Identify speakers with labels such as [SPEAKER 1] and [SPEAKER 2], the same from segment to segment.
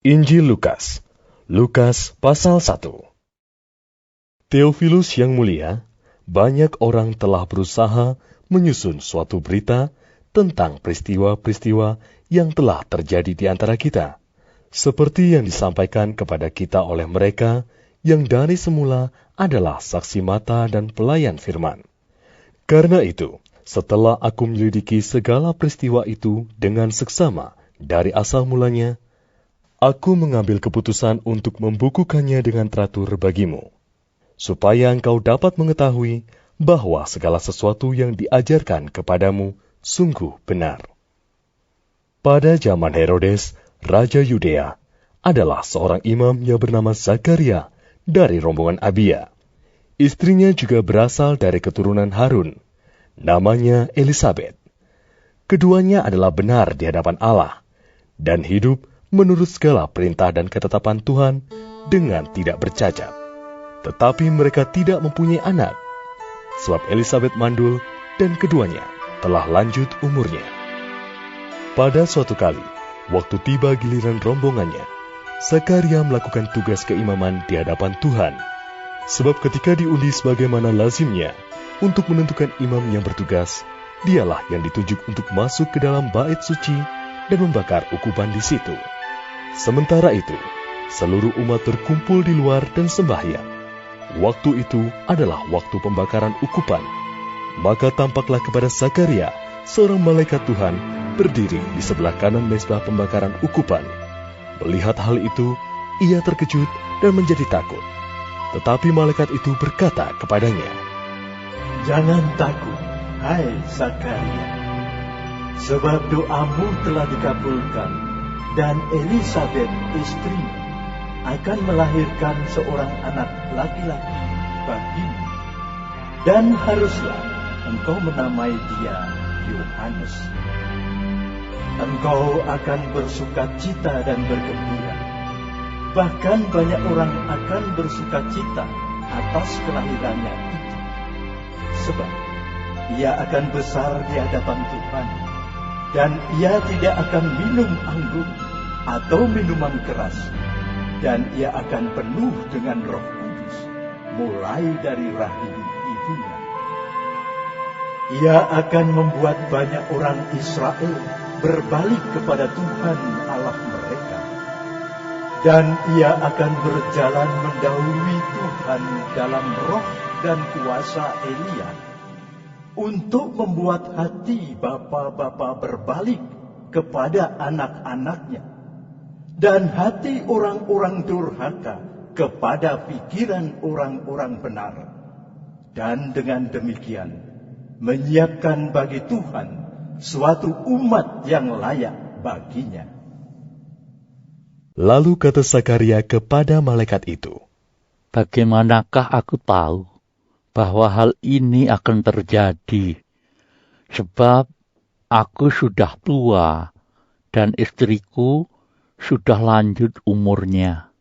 [SPEAKER 1] Injil Lukas, Lukas pasal 1. Theophilus yang mulia, banyak orang telah berusaha menyusun suatu berita tentang peristiwa-peristiwa yang telah terjadi di antara kita, seperti yang disampaikan kepada kita oleh mereka yang dari semula adalah saksi mata dan pelayan firman. Karena itu, setelah aku menyelidiki segala peristiwa itu dengan seksama dari asal mulanya, aku mengambil keputusan untuk membukukannya dengan teratur bagimu, supaya engkau dapat mengetahui bahwa segala sesuatu yang diajarkan kepadamu sungguh benar. Pada zaman Herodes, Raja Yudea, adalah seorang imam yang bernama Zakaria dari rombongan Abia. Istrinya juga berasal dari keturunan Harun, namanya Elisabet. Keduanya adalah benar di hadapan Allah, dan hidup menurut segala perintah dan ketetapan Tuhan dengan tidak bercacat. Tetapi mereka tidak mempunyai anak, sebab Elisabet mandul dan keduanya telah lanjut umurnya. Pada suatu kali, waktu tiba giliran rombongannya, Zakaria melakukan tugas keimaman di hadapan Tuhan. Sebab ketika diundi sebagaimana lazimnya untuk menentukan imam yang bertugas, dialah yang ditunjuk untuk masuk ke dalam bait suci dan membakar ukupan di situ. Sementara itu, seluruh umat berkumpul di luar dan sembahyang. Waktu itu adalah waktu pembakaran ukupan. Maka tampaklah kepada Zakaria seorang malaikat Tuhan berdiri di sebelah kanan mezbah pembakaran ukupan. Melihat hal itu, ia terkejut dan menjadi takut. Tetapi malaikat itu berkata kepadanya,
[SPEAKER 2] "Jangan takut, hai Zakaria, sebab doamu telah dikabulkan. Dan Elisabet istrimu akan melahirkan seorang anak laki-laki bagimu. Dan haruslah engkau menamai dia Yohanes. Engkau akan bersukacita dan bergembira. Bahkan banyak orang akan bersukacita atas kelahirannya itu. Sebab ia akan besar di hadapan Tuhan. Dan ia tidak akan minum anggur atau minuman keras. Dan ia akan penuh dengan Roh Kudus, mulai dari rahim ibunya. Ia akan membuat banyak orang Israel berbalik kepada Tuhan Allah mereka. Dan ia akan berjalan mendahului Tuhan dalam roh dan kuasa Elia, untuk membuat hati bapa-bapa berbalik kepada anak-anaknya, dan hati orang-orang durhaka kepada pikiran orang-orang benar, dan dengan demikian menyiapkan bagi Tuhan suatu umat yang layak baginya."
[SPEAKER 1] Lalu kata Zakaria kepada malaikat itu,
[SPEAKER 3] "Bagaimanakah aku tahu bahwa hal ini akan terjadi? Sebab aku sudah tua dan istriku sudah lanjut umurnya."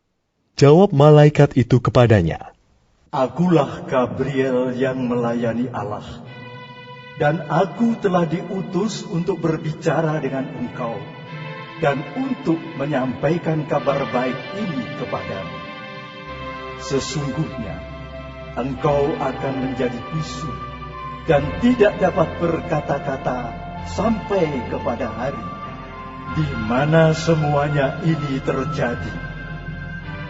[SPEAKER 1] Jawab malaikat itu kepadanya,
[SPEAKER 2] "Akulah Gabriel yang melayani Allah, dan aku telah diutus untuk berbicara dengan engkau dan untuk menyampaikan kabar baik ini kepadamu. Sesungguhnya engkau akan menjadi bisu dan tidak dapat berkata-kata sampai kepada hari di mana semuanya ini terjadi,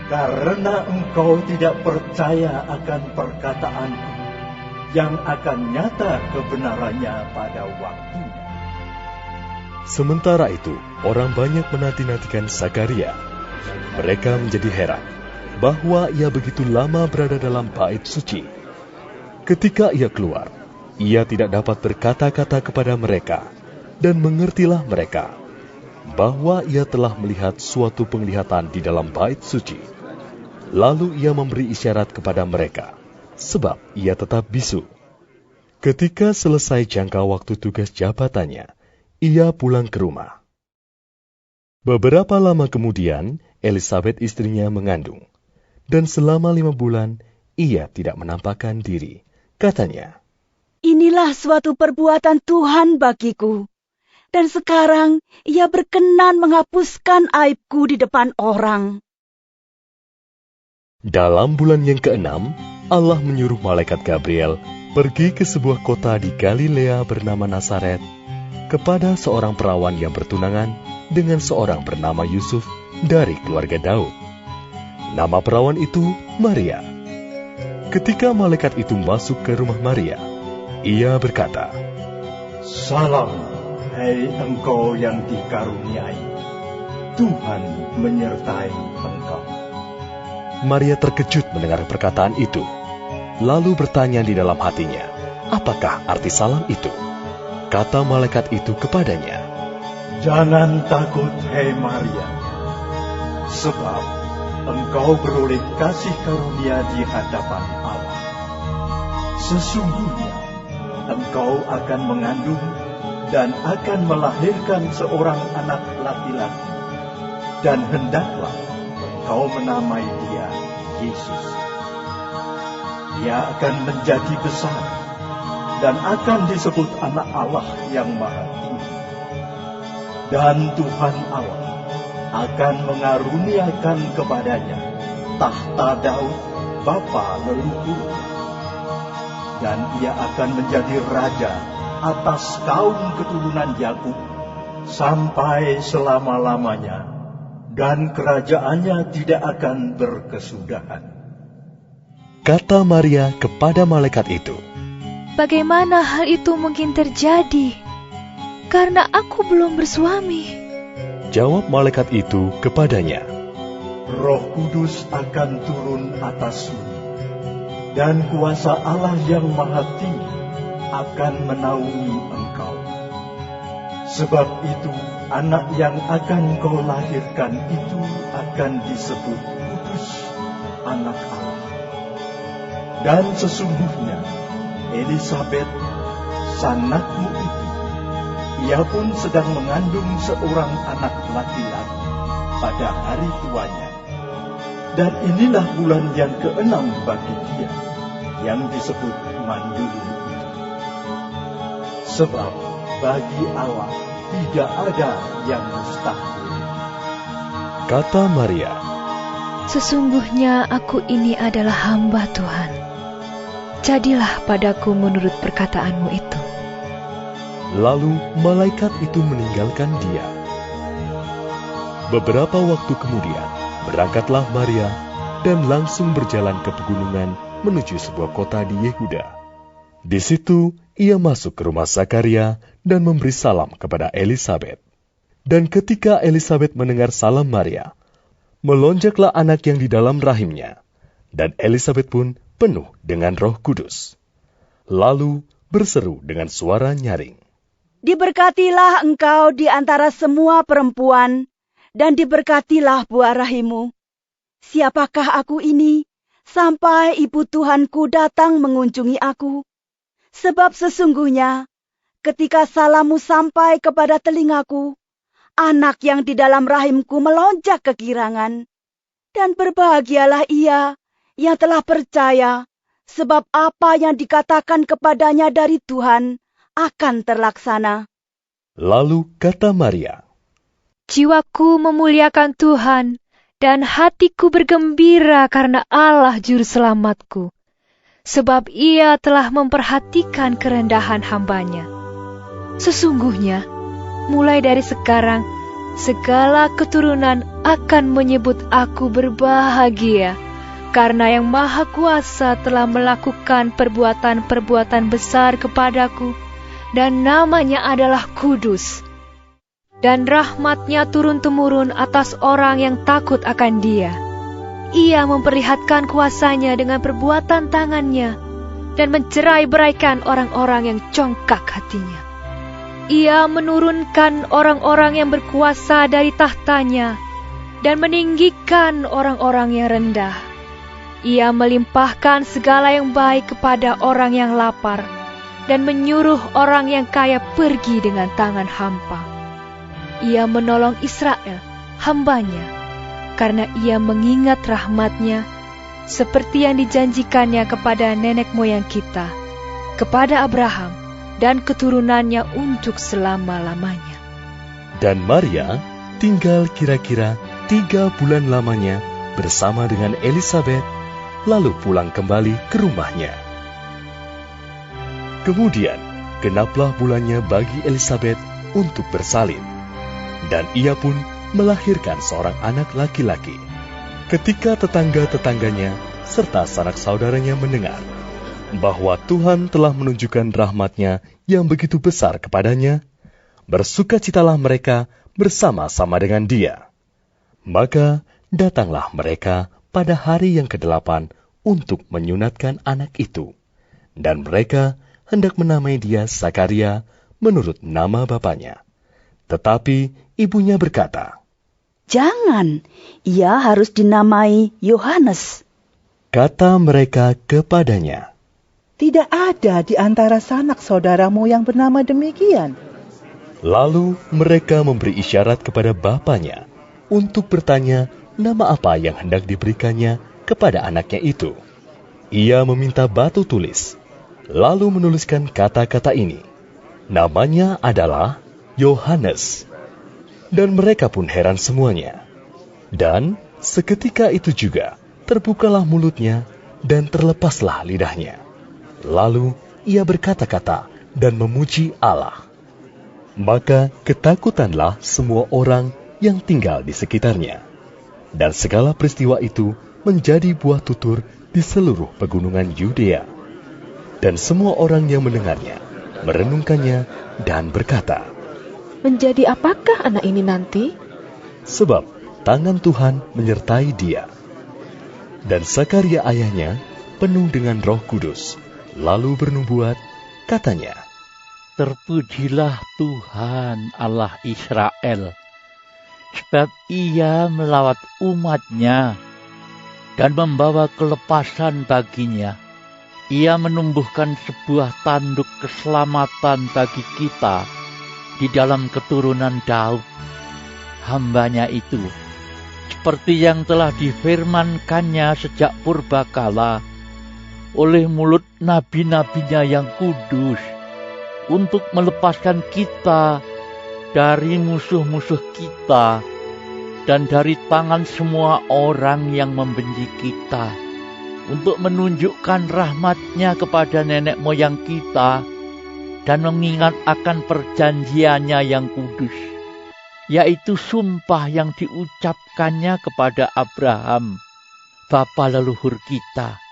[SPEAKER 2] karena engkau tidak percaya akan perkataanku yang akan nyata kebenarannya pada waktunya."
[SPEAKER 1] Sementara itu, orang banyak menanti-nantikan Zakaria. Mereka menjadi heran bahwa ia begitu lama berada dalam bait suci. Ketika ia keluar, ia tidak dapat berkata-kata kepada mereka, dan mengertilah mereka bahwa ia telah melihat suatu penglihatan di dalam bait suci. Lalu ia memberi isyarat kepada mereka, sebab ia tetap bisu. Ketika selesai jangka waktu tugas jabatannya, ia pulang ke rumah. Beberapa lama kemudian, Elisabet istrinya mengandung. Dan selama 5 bulan, ia tidak menampakkan diri. Katanya,
[SPEAKER 4] "Inilah suatu perbuatan Tuhan bagiku. dan sekarang Ia berkenan menghapuskan aibku di depan orang.
[SPEAKER 1] Dalam bulan yang ke-6, Allah menyuruh malaikat Gabriel pergi ke sebuah kota di Galilea bernama Nazaret kepada seorang perawan yang bertunangan dengan seorang bernama Yusuf dari keluarga Daud. Nama perawan itu Maria. Ketika malaikat itu masuk ke rumah Maria, ia berkata,
[SPEAKER 2] Salam, hai engkau yang dikaruniai. Tuhan menyertai engkau.
[SPEAKER 1] Maria terkejut mendengar perkataan itu, lalu bertanya di dalam hatinya, apakah arti salam itu? Kata malaikat itu kepadanya,
[SPEAKER 2] Jangan takut, hai Maria, sebab engkau beroleh kasih karunia di hadapan Allah. Sesungguhnya, engkau akan mengandung dan akan melahirkan seorang anak laki-laki, dan hendaklah engkau menamai dia Yesus. Ia akan menjadi besar dan akan disebut anak Allah yang Maha Tinggi. Dan Tuhan Allah akan mengaruniakan kepadanya tahta Daud, bapa leluhurnya. Dan ia akan menjadi raja atas kaum keturunan Yakub sampai selama-lamanya, dan kerajaannya tidak akan berkesudahan.
[SPEAKER 1] Kata Maria kepada malaikat itu,
[SPEAKER 5] Bagaimana hal itu mungkin terjadi? Karena aku belum bersuami.
[SPEAKER 1] Jawab malaikat itu kepadanya,
[SPEAKER 2] Roh Kudus akan turun atasmu, dan kuasa Allah yang Maha Tinggi akan menaungi engkau. Sebab itu, anak yang akan kau lahirkan itu akan disebut Kudus, anak Allah. Dan sesungguhnya, Elisabet, sanakmu itu, ia pun sedang mengandung seorang anak laki-laki pada hari tuanya. Dan inilah bulan yang ke-6 bagi dia, yang disebut mandul itu. Sebab bagi Allah tidak ada yang mustahil.
[SPEAKER 1] kata Maria,
[SPEAKER 5] Sesungguhnya aku ini adalah hamba Tuhan. Jadilah padaku menurut perkataanmu itu.
[SPEAKER 1] lalu malaikat itu meninggalkan dia. Beberapa waktu kemudian, berangkatlah Maria dan langsung berjalan ke pegunungan menuju sebuah kota di Yehuda. Di situ, ia masuk ke rumah Zakaria dan memberi salam kepada Elisabet. Dan ketika Elisabet mendengar salam Maria, melonjaklah anak yang di dalam rahimnya, dan Elisabet pun penuh dengan Roh Kudus. Lalu berseru dengan suara nyaring,
[SPEAKER 4] Diberkatilah engkau di antara semua perempuan, dan diberkatilah buah rahimmu. Siapakah aku ini, sampai ibu Tuhanku datang mengunjungi aku? Sebab sesungguhnya, ketika salammu sampai kepada telingaku, anak yang di dalam rahimku melonjak kegirangan. Dan berbahagialah ia yang telah percaya, sebab apa yang dikatakan kepadanya dari Tuhan akan terlaksana.
[SPEAKER 1] Lalu kata Maria,
[SPEAKER 5] Jiwaku memuliakan Tuhan, dan hatiku bergembira karena Allah Juru Selamatku. Sebab ia telah memperhatikan kerendahan hambanya. Sesungguhnya, mulai dari sekarang, segala keturunan akan menyebut aku berbahagia, karena Yang Maha Kuasa telah melakukan perbuatan-perbuatan besar kepadaku, dan namanya adalah Kudus. Dan rahmat-Nya turun-temurun atas orang yang takut akan Dia. Ia memperlihatkan kuasa-Nya dengan perbuatan tangan-Nya, dan mencerai-beraikan orang-orang yang congkak hatinya. Ia menurunkan orang-orang yang berkuasa dari tahtanya, dan meninggikan orang-orang yang rendah. Ia melimpahkan segala yang baik kepada orang yang lapar, dan menyuruh orang yang kaya pergi dengan tangan hampa. Ia menolong Israel, hamba-Nya, karena ia mengingat rahmat-Nya, seperti yang dijanjikannya kepada nenek moyang kita, kepada Abraham dan keturunannya untuk selama-lamanya.
[SPEAKER 1] Dan Maria tinggal kira-kira 3 bulan lamanya bersama dengan Elisabet, lalu pulang kembali ke rumahnya. Kemudian genaplah bulannya bagi Elisabet untuk bersalin, dan ia pun melahirkan seorang anak laki-laki. Ketika tetangga-tetangganya serta sanak saudaranya mendengar bahwa Tuhan telah menunjukkan rahmat-Nya yang begitu besar kepadanya, bersukacitalah mereka bersama-sama dengan dia. Maka datanglah mereka pada hari yang ke-8 untuk menyunatkan anak itu, dan mereka hendak menamai dia Zakaria menurut nama bapaknya. Tetapi ibunya berkata,
[SPEAKER 4] "Jangan, ia harus dinamai Yohanes."
[SPEAKER 1] Kata mereka kepadanya,
[SPEAKER 6] "Tidak ada di antara sanak saudaramu yang bernama demikian."
[SPEAKER 1] Lalu mereka memberi isyarat kepada bapaknya untuk bertanya nama apa yang hendak diberikannya kepada anaknya itu. Ia meminta batu tulis, lalu menuliskan kata-kata ini, "Namanya adalah Yohanes." Dan mereka pun heran semuanya. Dan seketika itu juga terbukalah mulutnya dan terlepaslah lidahnya. Lalu ia berkata-kata dan memuji Allah. Maka ketakutanlah semua orang yang tinggal di sekitarnya. Dan segala peristiwa itu menjadi buah tutur di seluruh pegunungan Yudea. Dan semua orang yang mendengarnya merenungkannya dan berkata,
[SPEAKER 7] "Menjadi apakah anak ini nanti?"
[SPEAKER 1] Sebab tangan Tuhan menyertai dia. Dan Zakaria ayahnya penuh dengan Roh Kudus, lalu bernubuat, katanya,
[SPEAKER 3] Terpujilah Tuhan Allah Israel, sebab Ia melawat umat-Nya dan membawa kelepasan baginya. Ia menumbuhkan sebuah tanduk keselamatan bagi kita di dalam keturunan Daud, hamba-Nya itu, seperti yang telah difirmankannya sejak purbakala oleh mulut nabi-nabinya yang kudus, untuk melepaskan kita dari musuh-musuh kita dan dari tangan semua orang yang membenci kita, untuk menunjukkan rahmat-Nya kepada nenek moyang kita dan mengingat akan perjanjiannya yang kudus, yaitu sumpah yang diucapkannya kepada Abraham, bapa leluhur kita,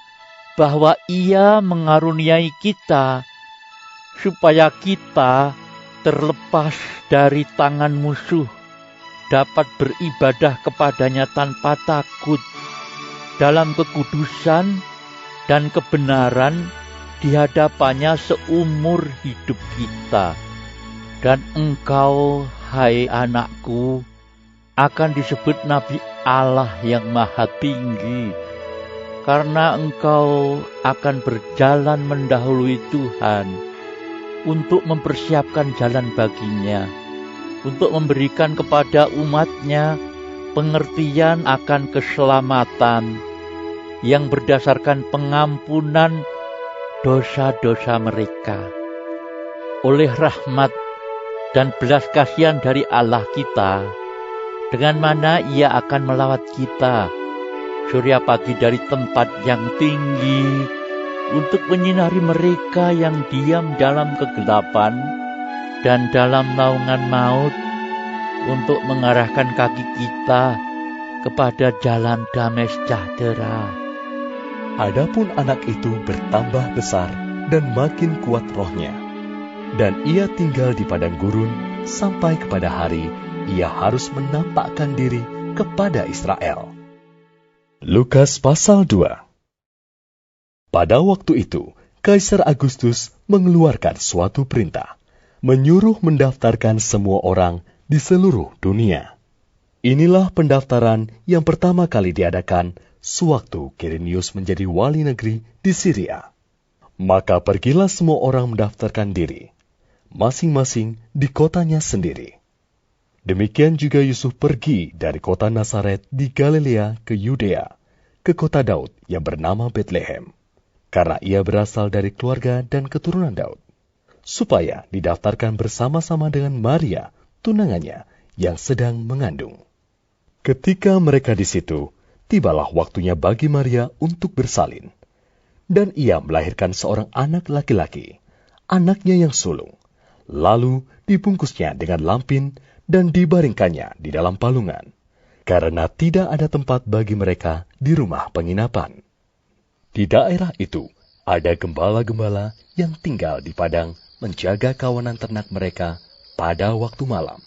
[SPEAKER 3] bahwa Ia mengaruniai kita supaya kita terlepas dari tangan musuh, dapat beribadah kepadanya tanpa takut, dalam kekudusan dan kebenaran di hadapannya seumur hidup kita. Dan engkau, hai anakku, akan disebut Nabi Allah yang Maha Tinggi, karena engkau akan berjalan mendahului Tuhan untuk mempersiapkan jalan baginya, untuk memberikan kepada umat-Nya pengertian akan keselamatan yang berdasarkan pengampunan dosa-dosa mereka. Oleh rahmat dan belas kasihan dari Allah kita, dengan mana Ia akan melawat kita, surya pagi dari tempat yang tinggi, untuk menyinari mereka yang diam dalam kegelapan dan dalam naungan maut, untuk mengarahkan kaki kita kepada jalan damai sejahtera.
[SPEAKER 1] Adapun anak itu bertambah besar dan makin kuat rohnya, dan ia tinggal di padang gurun sampai kepada hari ia harus menampakkan diri kepada Israel. Lukas pasal 2. Pada waktu itu, Kaisar Agustus mengeluarkan suatu perintah, menyuruh mendaftarkan semua orang di seluruh dunia. Inilah pendaftaran yang pertama kali diadakan sewaktu Quirinius menjadi wali negeri di Syria. Maka pergilah semua orang mendaftarkan diri, masing-masing di kotanya sendiri. Demikian juga Yusuf pergi dari kota Nazaret di Galilea ke Yudea, ke kota Daud yang bernama Betlehem, karena ia berasal dari keluarga dan keturunan Daud, supaya didaftarkan bersama-sama dengan Maria, tunangannya, yang sedang mengandung. Ketika mereka di situ, tibalah waktunya bagi Maria untuk bersalin. Dan ia melahirkan seorang anak laki-laki, anaknya yang sulung. Lalu dibungkusnya dengan lampin dan dibaringkannya di dalam palungan, karena tidak ada tempat bagi mereka di rumah penginapan. Di daerah itu ada gembala-gembala yang tinggal di padang menjaga kawanan ternak mereka pada waktu malam.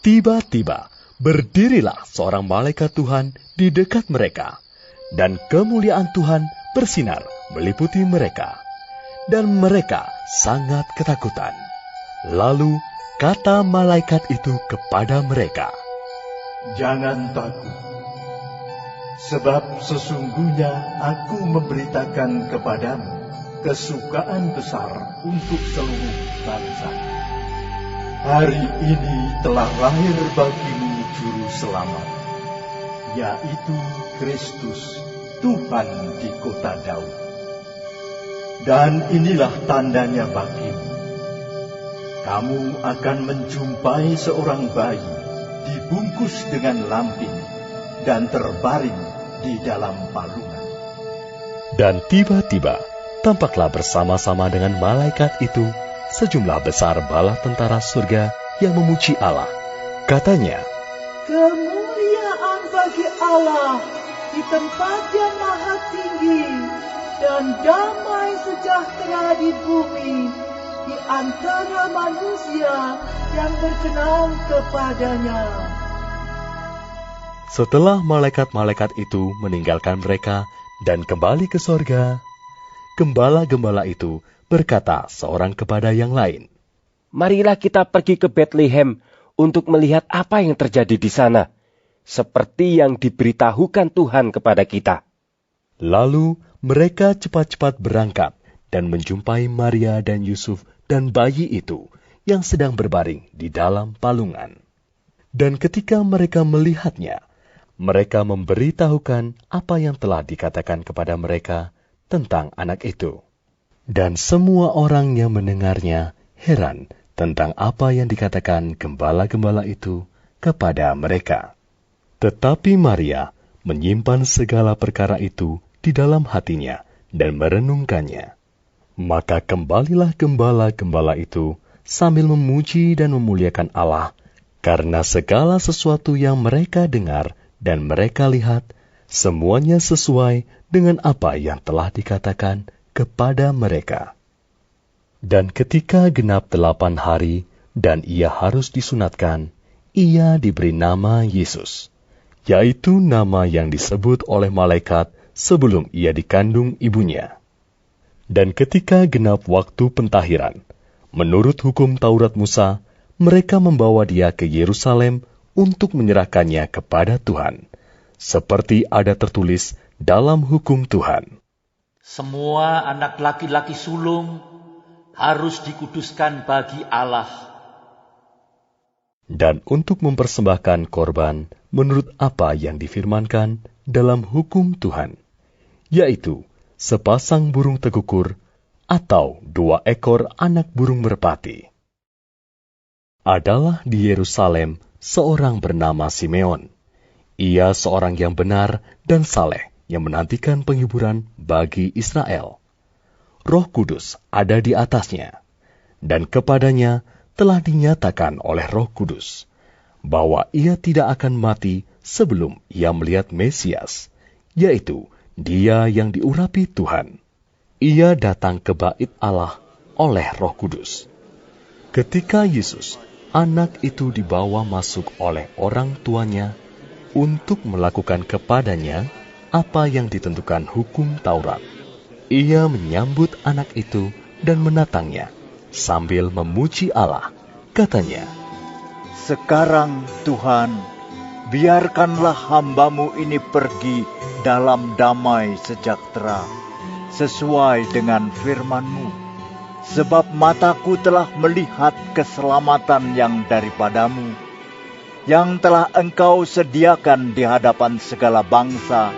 [SPEAKER 1] Tiba-tiba berdirilah seorang malaikat Tuhan di dekat mereka, dan kemuliaan Tuhan bersinar meliputi mereka, dan mereka sangat ketakutan. Lalu kata malaikat itu kepada mereka,
[SPEAKER 2] "Jangan takut, sebab sesungguhnya aku memberitakan kepadamu kesukaan besar untuk seluruh bangsa. Hari ini telah lahir bagimu Juru Selamat, yaitu Kristus, Tuhan di kota Daud. Dan inilah tandanya bagimu. Kamu akan menjumpai seorang bayi dibungkus dengan lampin dan terbaring di dalam palungan."
[SPEAKER 1] Dan tiba-tiba tampaklah bersama-sama dengan malaikat itu sejumlah besar bala tentara surga yang memuji Allah. Katanya,
[SPEAKER 6] Kemuliaan bagi Allah di tempat yang maha tinggi, dan damai sejahtera di bumi di antara manusia yang berkenan kepadanya.
[SPEAKER 1] setelah malaikat-malaikat itu meninggalkan mereka dan kembali ke sorga, gembala-gembala itu berkata seorang kepada yang lain,
[SPEAKER 8] "Marilah kita pergi ke Betlehem untuk melihat apa yang terjadi di sana, seperti yang diberitahukan Tuhan kepada kita."
[SPEAKER 1] Lalu mereka cepat-cepat berangkat dan menjumpai Maria dan Yusuf dan bayi itu yang sedang berbaring di dalam palungan. Dan ketika mereka melihatnya, mereka memberitahukan apa yang telah dikatakan kepada mereka tentang anak itu. Dan semua orang yang mendengarnya heran tentang apa yang dikatakan gembala-gembala itu kepada mereka. Tetapi Maria menyimpan segala perkara itu di dalam hatinya dan merenungkannya. Maka kembalilah gembala-gembala itu sambil memuji dan memuliakan Allah, karena segala sesuatu yang mereka dengar dan mereka lihat, semuanya sesuai dengan apa yang telah dikatakan kepada mereka. Dan ketika genap 8 hari dan ia harus disunatkan, ia diberi nama Yesus, yaitu nama yang disebut oleh malaikat sebelum ia dikandung ibunya. Dan ketika genap waktu pentahiran, menurut hukum Taurat Musa, mereka membawa dia ke Yerusalem untuk menyerahkannya kepada Tuhan, seperti ada tertulis dalam hukum Tuhan.
[SPEAKER 3] Semua anak laki-laki sulung harus dikuduskan bagi Allah.
[SPEAKER 1] Dan untuk mempersembahkan korban menurut apa yang difirmankan dalam hukum Tuhan, yaitu sepasang burung tekukur atau 2 ekor anak burung merpati. Adalah di Yerusalem seorang bernama Simeon. Ia seorang yang benar dan saleh yang menantikan penghiburan bagi Israel. Roh Kudus ada di atasnya, dan kepadanya telah dinyatakan oleh Roh Kudus bahwa ia tidak akan mati sebelum ia melihat Mesias, yaitu Dia yang diurapi Tuhan. Ia datang ke Bait Allah oleh Roh Kudus. Ketika Yesus, anak itu dibawa masuk oleh orang tuanya untuk melakukan kepadanya apa yang ditentukan hukum Taurat, ia menyambut anak itu dan menatangnya sambil memuji Allah. Katanya,
[SPEAKER 9] "Sekarang Tuhan, biarkanlah hamba-Mu ini pergi dalam damai sejahtera, sesuai dengan firman-Mu. Sebab mataku telah melihat keselamatan yang daripada-Mu, yang telah Engkau sediakan di hadapan segala bangsa,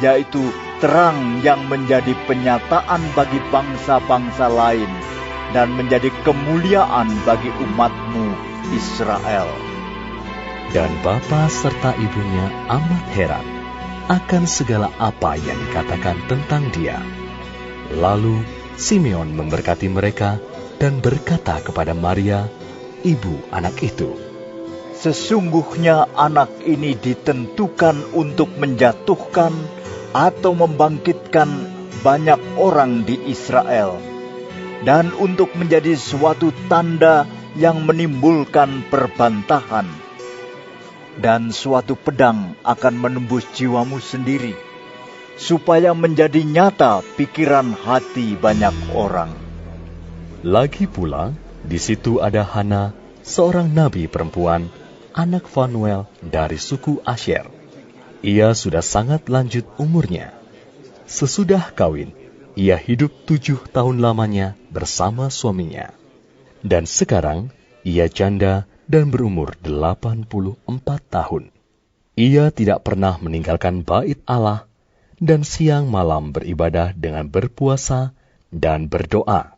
[SPEAKER 9] yaitu terang yang menjadi penyataan bagi bangsa-bangsa lain, dan menjadi kemuliaan bagi umat-Mu Israel."
[SPEAKER 1] Dan bapa serta ibunya amat heran akan segala apa yang dikatakan tentang dia. Lalu Simeon memberkati mereka dan berkata kepada Maria, ibu anak itu,
[SPEAKER 9] "Sesungguhnya anak ini ditentukan untuk menjatuhkan atau membangkitkan banyak orang di Israel, dan untuk menjadi suatu tanda yang menimbulkan perbantahan. Dan suatu pedang akan menembus jiwamu sendiri, supaya menjadi nyata pikiran hati banyak orang."
[SPEAKER 1] Lagi pula, di situ ada Hana, seorang nabi perempuan, anak Fanuel dari suku Asher. Ia sudah sangat lanjut umurnya. Sesudah kawin, ia hidup 7 tahun lamanya bersama suaminya. Dan sekarang, ia janda dan berumur 84 tahun. Ia tidak pernah meninggalkan bait Allah dan siang malam beribadah dengan berpuasa dan berdoa.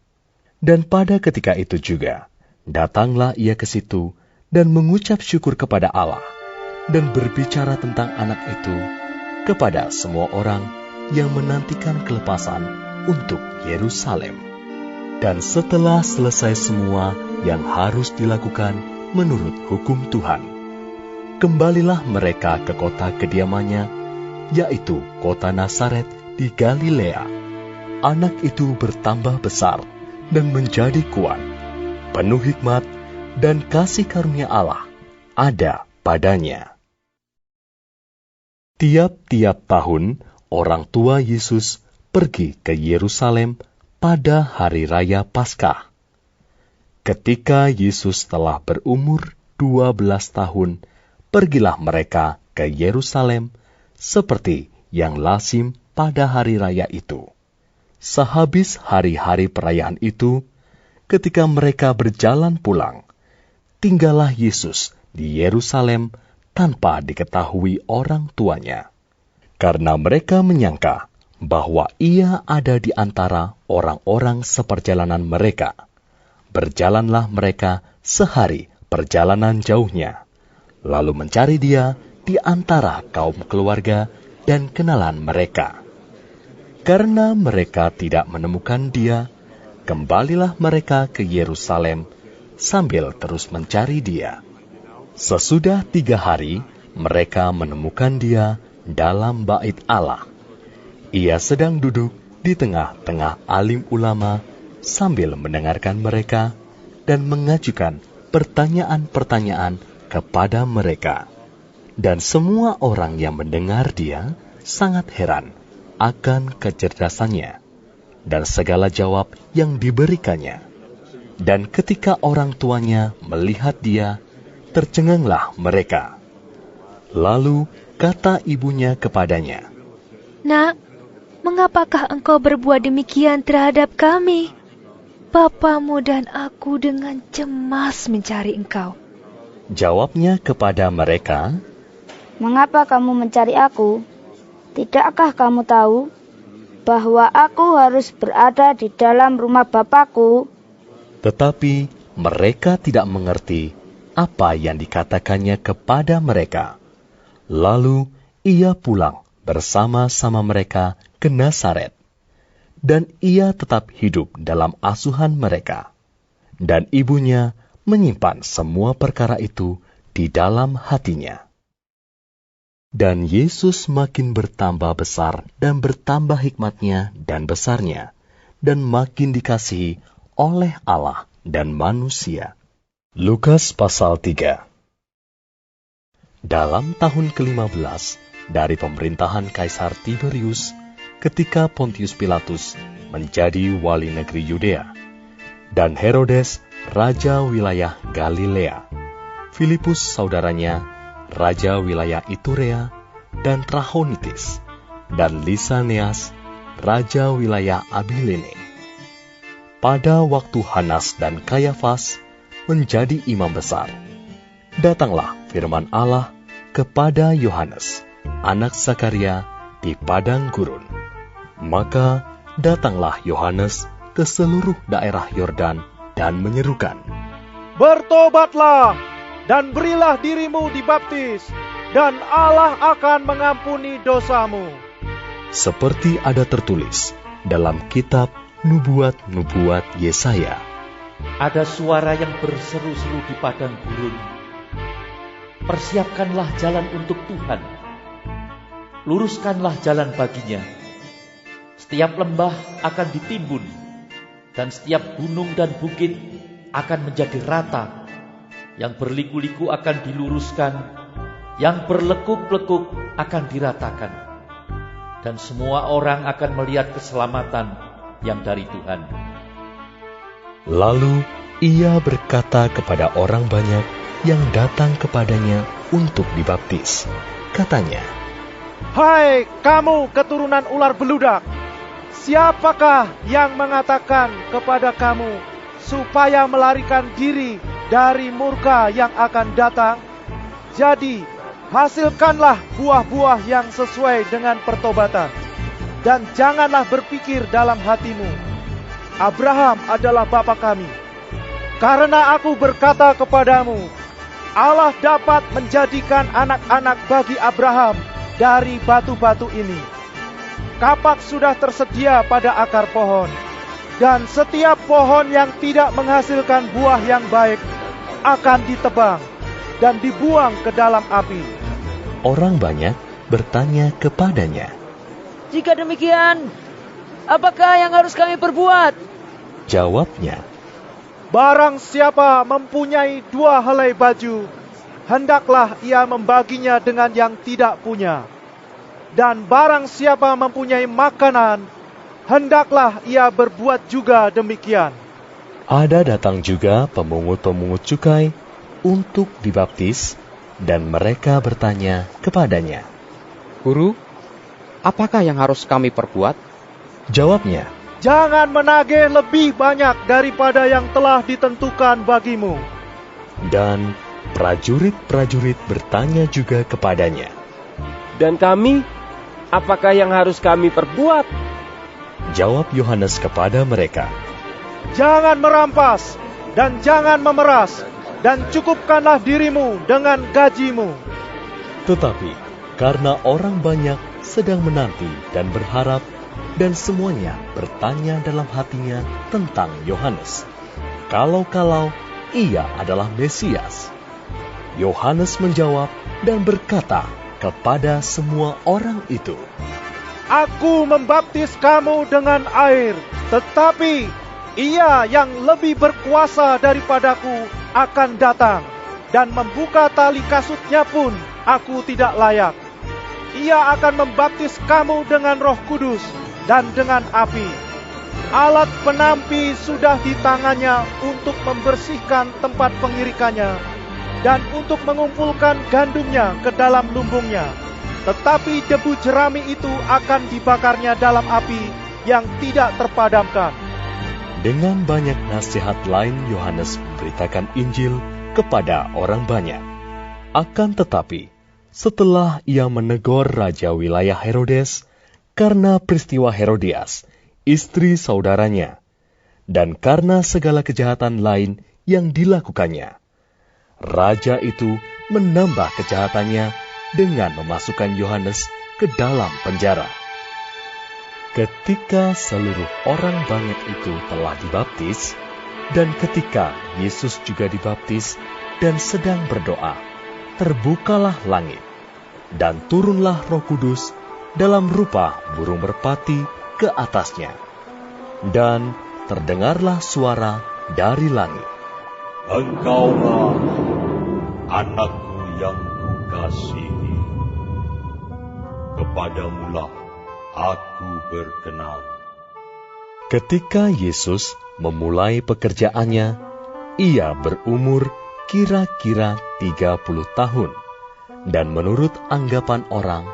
[SPEAKER 1] Dan pada ketika itu juga, datanglah ia ke situ dan mengucap syukur kepada Allah dan berbicara tentang anak itu kepada semua orang yang menantikan kelepasan untuk Yerusalem. Dan setelah selesai semua yang harus dilakukan menurut hukum Tuhan, kembalilah mereka ke kota kediamannya, yaitu kota Nazaret di Galilea. Anak itu bertambah besar dan menjadi kuat, penuh hikmat dan kasih karunia Allah ada padanya. Tiap-tiap tahun, orang tua Yesus pergi ke Yerusalem pada hari raya Paskah. Ketika Yesus telah berumur 12 tahun, pergilah mereka ke Yerusalem seperti yang lazim pada hari raya itu. Sehabis hari-hari perayaan itu, ketika mereka berjalan pulang, tinggallah Yesus di Yerusalem tanpa diketahui orang tuanya. Karena mereka menyangka bahwa ia ada di antara orang-orang seperjalanan mereka. Berjalanlah mereka sehari perjalanan jauhnya, lalu mencari dia di antara kaum keluarga dan kenalan mereka. Karena mereka tidak menemukan dia, kembalilah mereka ke Yerusalem sambil terus mencari dia. Sesudah 3 hari, mereka menemukan dia dalam bait Allah. Ia sedang duduk di tengah-tengah alim ulama sambil mendengarkan mereka dan mengajukan pertanyaan-pertanyaan kepada mereka. Dan semua orang yang mendengar dia sangat heran akan kecerdasannya dan segala jawab yang diberikannya. Dan ketika orang tuanya melihat dia, tercenganglah mereka. Lalu kata ibunya kepadanya,
[SPEAKER 5] "Nak, mengapakah engkau berbuat demikian terhadap kami? Bapamu dan aku dengan cemas mencari engkau."
[SPEAKER 1] Jawabnya kepada mereka,
[SPEAKER 10] "Mengapa kamu mencari aku? Tidakkah kamu tahu bahwa aku harus berada di dalam rumah Bapakku?"
[SPEAKER 1] Tetapi mereka tidak mengerti apa yang dikatakannya kepada mereka. Lalu ia pulang bersama-sama mereka ke Nazaret. Dan ia tetap hidup dalam asuhan mereka. Dan ibunya menyimpan semua perkara itu di dalam hatinya. Dan Yesus makin bertambah besar dan bertambah hikmatnya dan besarnya, dan makin dikasihi oleh Allah dan manusia. Lukas pasal 3. Dalam tahun ke-15 dari pemerintahan Kaisar Tiberius, ketika Pontius Pilatus menjadi wali negeri Yudea, dan Herodes raja wilayah Galilea, Filipus saudaranya raja wilayah Iturea dan Trachonitis, dan Lisaneas raja wilayah Abilene. Pada waktu Hanas dan Kayafas menjadi imam besar, datanglah firman Allah kepada Yohanes, anak Zakaria, di padang gurun. Maka datanglah Yohanes ke seluruh daerah Yordan dan menyerukan,
[SPEAKER 11] "Bertobatlah, dan berilah dirimu dibaptis, dan Allah akan mengampuni dosamu.
[SPEAKER 1] Seperti ada tertulis dalam kitab Nubuat-Nubuat Yesaya.
[SPEAKER 3] Ada suara yang berseru-seru di padang gurun. Persiapkanlah jalan untuk Tuhan. Luruskanlah jalan baginya. Setiap lembah akan ditimbun, dan setiap gunung dan bukit akan menjadi rata. Yang berliku-liku akan diluruskan, yang berlekuk-lekuk akan diratakan. Dan semua orang akan melihat keselamatan yang dari Tuhan.
[SPEAKER 1] Lalu ia berkata kepada orang banyak yang datang kepadanya untuk dibaptis. Katanya,
[SPEAKER 11] "Hai kamu keturunan ular beludak, siapakah yang mengatakan kepada kamu supaya melarikan diri dari murka yang akan datang? Jadi, hasilkanlah buah-buah yang sesuai dengan pertobatan. Dan janganlah berpikir dalam hatimu, Abraham adalah bapa kami. Karena aku berkata kepadamu, Allah dapat menjadikan anak-anak bagi Abraham dari batu-batu ini. Kapak sudah tersedia pada akar pohon, dan setiap pohon yang tidak menghasilkan buah yang baik akan ditebang dan dibuang ke dalam api."
[SPEAKER 1] Orang banyak bertanya kepadanya,
[SPEAKER 12] "Jika demikian, apakah yang harus kami perbuat?"
[SPEAKER 1] Jawabnya,
[SPEAKER 11] "Barang siapa mempunyai 2 helai baju, hendaklah ia membaginya dengan yang tidak punya. Dan barang siapa mempunyai makanan, hendaklah ia berbuat juga demikian."
[SPEAKER 1] Ada datang juga pemungut-pemungut cukai untuk dibaptis, dan mereka bertanya kepadanya,
[SPEAKER 13] "Guru, apakah yang harus kami perbuat?"
[SPEAKER 1] Jawabnya,
[SPEAKER 11] "Jangan menagih lebih banyak daripada yang telah ditentukan bagimu."
[SPEAKER 1] Dan prajurit-prajurit bertanya juga kepadanya,
[SPEAKER 8] "Dan kami, apakah yang harus kami perbuat?"
[SPEAKER 1] Jawab Yohanes kepada mereka,
[SPEAKER 11] "Jangan merampas dan jangan memeras, dan cukupkanlah dirimu dengan gajimu."
[SPEAKER 1] Tetapi karena orang banyak sedang menanti dan berharap, dan semuanya bertanya dalam hatinya tentang Yohanes, kalau-kalau ia adalah Mesias. Yohanes menjawab dan berkata kepada semua orang itu,
[SPEAKER 11] "Aku membaptis kamu dengan air, tetapi Ia yang lebih berkuasa daripadaku akan datang, dan membuka tali kasutnya pun aku tidak layak. Ia akan membaptis kamu dengan Roh Kudus dan dengan api. Alat penampi sudah di tangannya untuk membersihkan tempat pengirikannya dan untuk mengumpulkan gandumnya ke dalam lumbungnya. Tetapi debu jerami itu akan dibakarnya dalam api yang tidak terpadamkan."
[SPEAKER 1] Dengan banyak nasihat lain Yohanes memberitakan Injil kepada orang banyak. Akan tetapi, setelah ia menegur raja wilayah Herodes karena peristiwa Herodias, istri saudaranya, dan karena segala kejahatan lain yang dilakukannya, raja itu menambah kejahatannya dengan memasukkan Yohanes ke dalam penjara. Ketika seluruh orang banyak itu telah dibaptis, dan ketika Yesus juga dibaptis dan sedang berdoa, terbukalah langit, dan turunlah Roh Kudus dalam rupa burung merpati ke atasnya. Dan terdengarlah suara dari langit,
[SPEAKER 14] "Engkaulah anakku yang kukasihi, kepadamulah aku berkenan."
[SPEAKER 1] Ketika Yesus memulai pekerjaannya, ia berumur kira-kira 30 tahun, dan menurut anggapan orang,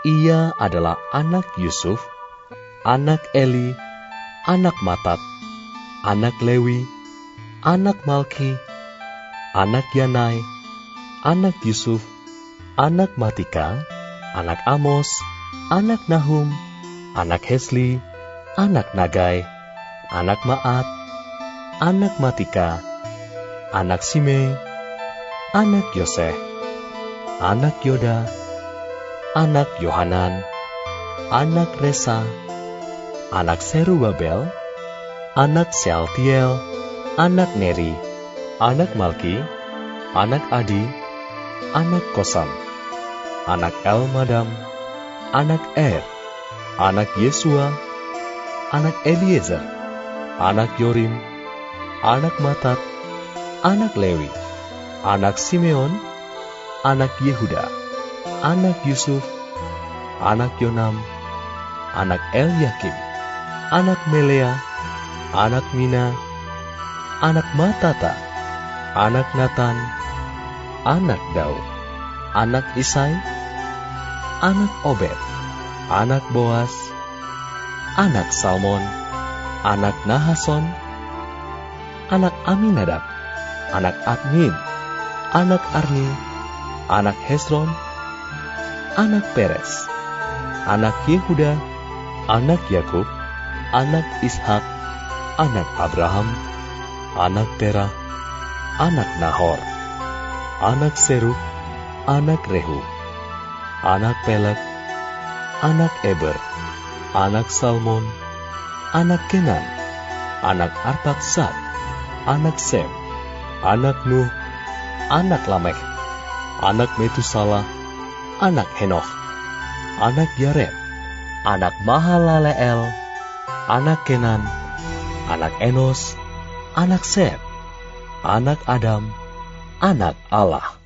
[SPEAKER 1] ia adalah anak Yusuf, anak Eli, anak Matat, anak Lewi, anak Malki, anak Yanai, anak Yusuf, anak Matika, anak Amos, anak Nahum, anak Hesli, anak Nagai, anak Maat, anak Matika, anak Simei, anak Yoseh, anak Yoda, anak Yohanan, anak Resa, anak Serubabel, anak Sealtiel, anak Neri, anak Malki, anak Adi, anak Kosam, anak Elmadam, anak Er, anak Yesua, anak Eliezer, anak Yorim, anak Matat, anak Lewi, anak Simeon, anak Yehuda, anak Yusuf, anak Yonam, anak Eliakim, anak Melea, anak Mina, anak Matata, anak Natan, anak Daud, anak Isai, anak Obed, anak Boas, anak Salmon, anak Nahason, anak Aminadab, anak Admin, anak Arni, anak Hesron, anak Peres, anak Yehuda, anak Yakub, anak Ishak, anak Abraham, anak Terah, anak Nahor, anak Serug, anak Rehu, anak Peleg, anak Eber, anak Salmon, anak Kenan, anak Arpaksad, anak Sem, anak Nuh, anak Lamekh, anak Metusala, anak Henoch, anak Yared, anak Mahalaleel, anak Kenan, anak Enos, anak Set, anak Adam, anak Allah.